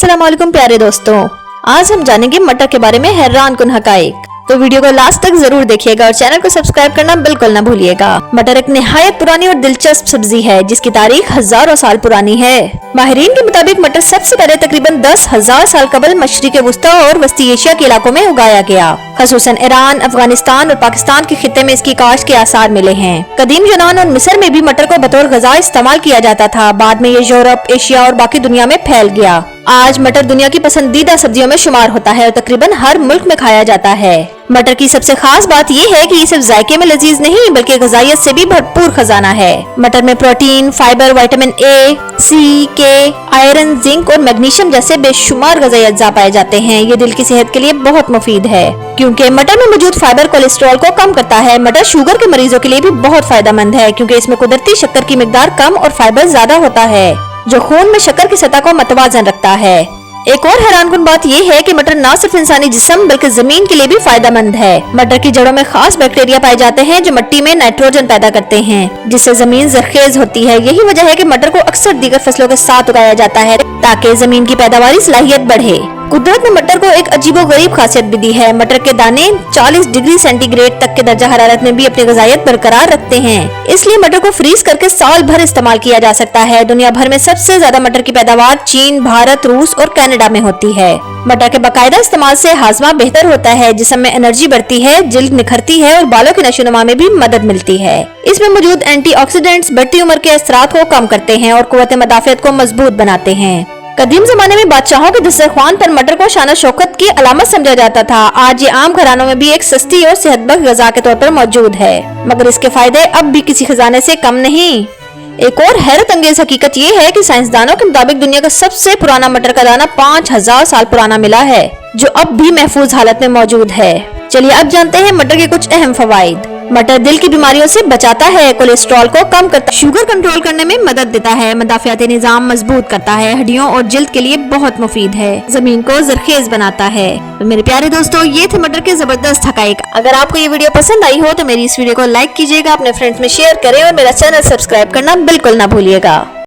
अस्सलाम वालेकुम प्यारे दोस्तों, आज हम जानेंगे मटर के बारे में हैरान कुन हकाइक। तो वीडियो को लास्ट तक जरूर देखिएगा और चैनल को सब्सक्राइब करना बिल्कुल ना भूलिएगा। मटर एक निहायत पुरानी और दिलचस्प सब्जी है जिसकी तारीख हजारों साल पुरानी है। माहिरीन के मुताबिक मटर सबसे पहले तकरीबन 10,000 साल कबल मशरिक वस्ता और वस्ती एशिया के इलाकों में उगाया गया। खसूसन ईरान, अफगानिस्तान और पाकिस्तान के खित्ते में इसकी काश्त के आसार मिले हैं। कदीम यूनान और मिस्र में भी मटर को बतौर गज़ा इस्तेमाल किया जाता था। बाद में ये यूरोप, एशिया और बाकी दुनिया में फैल गया। आज मटर दुनिया की पसंदीदा सब्जियों में शुमार होता है और तकरीबन हर मुल्क में खाया जाता है। मटर की सबसे खास बात ये है कि ये सिर्फ जायके में लजीज नहीं बल्कि ग़िज़ाइयत से भी भरपूर खजाना है। मटर में प्रोटीन, फाइबर, विटामिन ए, सी, के, आयरन, जिंक और मैग्नीशियम जैसे बेशुमार ग़िज़ाई अज्जा पाए जाते हैं। ये दिल की सेहत के लिए बहुत मुफीद है क्योंकि मटर में मौजूद फाइबर कोलेस्ट्रॉल को कम करता है। मटर शुगर के मरीजों के लिए भी बहुत फायदेमंद है क्योंकि इसमें कुदरती शक्कर की मिकदार कम और फाइबर ज्यादा होता है जो खून में शक्कर की सतह को मतवाजन रखता है। एक और हैरानकुन बात यह है कि मटर न सिर्फ इंसानी जिस्म बल्कि जमीन के लिए भी फायदेमंद है। मटर की जड़ों में खास बैक्टीरिया पाए जाते हैं जो मिट्टी में नाइट्रोजन पैदा करते हैं जिससे जमीन जरखेज होती है। यही वजह है कि मटर को अक्सर दीगर फसलों के साथ उगाया जाता है ताकि जमीन की पैदावारी सलाहियत बढ़े। कुदरत ने मटर को एक अजीबोगरीब खासियत भी दी है। मटर के दाने 40 डिग्री सेंटीग्रेड तक के दर्जा हरारत में भी अपनी ग़िज़ाइयत बरकरार रखते हैं, इसलिए मटर को फ्रीज करके साल भर इस्तेमाल किया जा सकता है। दुनिया भर में सबसे ज्यादा मटर की पैदावार चीन, भारत, रूस और कनाडा में होती है। मटर के बाकायदा इस्तेमाल से हाजमा बेहतर होता है, जिस्म में एनर्जी बढ़ती है, जिल्द निखरती है और बालों की नशोनुमा में भी मदद मिलती है। इसमें मौजूद एंटीऑक्सीडेंट्स बढ़ती उम्र के असरात को कम करते हैं और कुव्वत मदाफियत को मजबूत बनाते हैं। कदीम जमाने में बादशाहों के दस्तरख्वान पर मटर को शान शौकत की अलामत समझा जाता था। आज ये आम घरानों में भी एक सस्ती और सेहतबख्श ग़िज़ा के तौर पर मौजूद है, मगर इसके फायदे अब भी किसी खजाने से कम नहीं। एक और हैरत अंगेज हकीकत ये है कि साइंसदानों के मुताबिक दुनिया का सबसे पुराना मटर का दाना 5,000 साल पुराना मिला है जो अब भी महफूज हालत में मौजूद है। चलिए अब जानते हैं मटर के कुछ अहम फवाइद। मटर दिल की बीमारियों से बचाता है, कोलेस्ट्रॉल को कम करता है, शुगर कंट्रोल करने में मदद देता है, मदाफियाती निजाम मजबूत करता है, हड्डियों और जिल्द के लिए बहुत मुफीद है, जमीन को जरखेज बनाता है। तो मेरे प्यारे दोस्तों, ये थे मटर के जबरदस्त हकाइक। अगर आपको ये वीडियो पसंद आई हो तो मेरी इस वीडियो को लाइक कीजिएगा, अपने फ्रेंड्स में शेयर करें और मेरा चैनल सब्सक्राइब करना बिल्कुल ना भूलिएगा।